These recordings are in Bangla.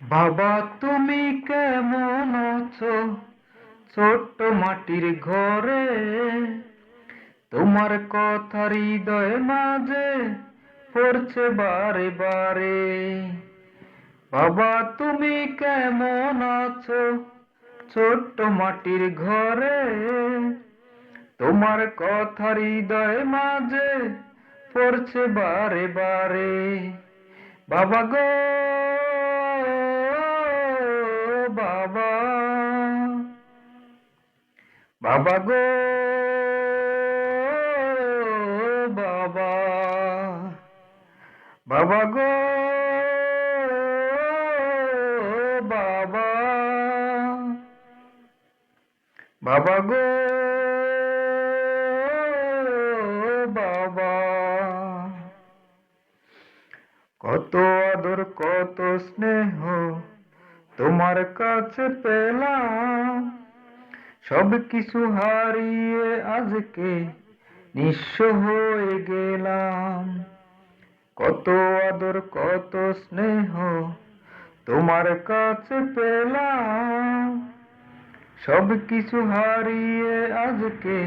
বাবা তুমি কেমন আছো? ছোট্ট মাটির ঘরে তোমার কথা হৃদয় মাঝে পড়ছে বারে বারে। বাবা তুমি কেমন আছো? ছোট্ট মাটির ঘরে তোমার কথা হৃদয় মাঝে পড়ছে বারে বারে। বাবা গো বাবা, বাবা গো বাবা, বাবা গো বাবা, বাবা গো বাবা। কত আদর কত স্নেহ তোমার কাছে পেলাম, সব কিছু হারিয়ে আজকে নিঃস্ব হয়ে গেলাম। কত আদর কত স্নেহ তোমার কাছে পেলাম, সব কিছু হারিয়ে আজকে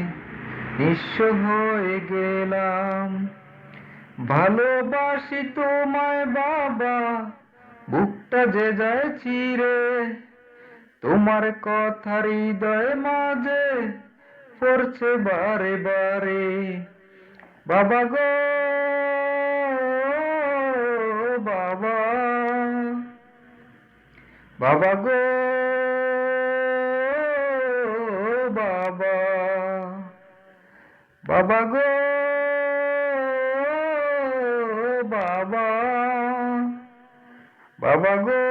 নিঃস্ব হয়ে গেলাম। ভালোবাসি তোমায় বাবা, বুকটা যে যায় চিরে, তোমার কথা হৃদয় মাঝে পড়ছে বারে বারে। বাবা গো বাবা, বাবা গো বাবা, বাবা গো বাবা, বাবা গো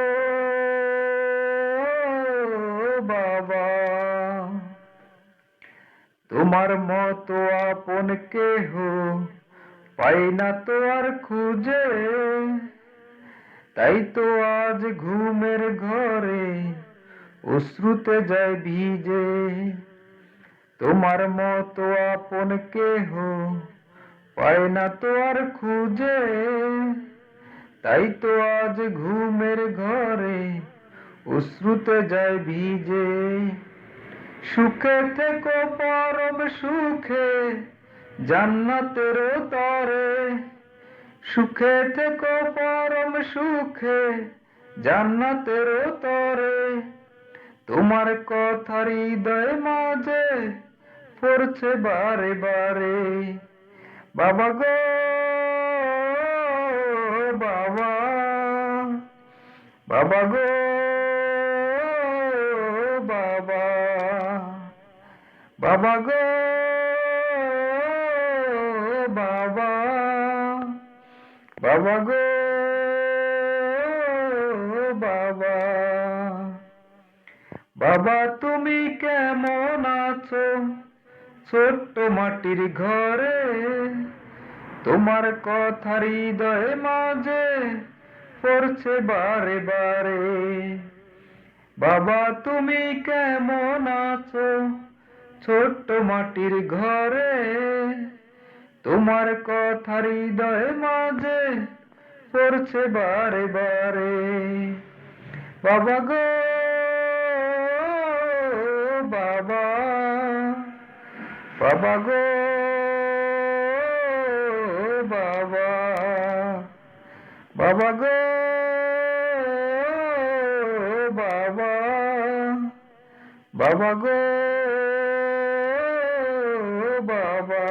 বাবা। তোমার মতো আপন কেহ পাই না তো আর খুঁজে, তাই তো আজ ঘুমের ঘরে অশ্রুতে যায় ভিজে। তোমার মতো আপন কেহ পাই না তো আর খুঁজে, তাই তো আজ ঘুমের ঘরে অশ্রুতে যায় ভিজে। সুখে থেকো পরম সুখে জান্নাতের তরে, সুখে থেকো পরম সুখে জান্নাতের তরে। তোমার কথা হৃদয় মাঝে পড়ছে বারে বারে। বাবা গো বাবা, বাবা গো বাবা, বাবা গো বাবা, বাবা গো বাবা। বাবা তুমি কেমন আছো? ছোট্ট মাটির ঘরে তোমার কথা হৃদয় মাঝে পড়ছে বারে বারে। বাবা তুমি কেমন আছো? ছোট্ট মাটির ঘরে তোমার কথা হৃদয় মাঝে পড়ছে বারে বারে। বাবা গো বাবা, বাবা গো বাবা, বাবা গো বাবা, বাবা গো বাবা।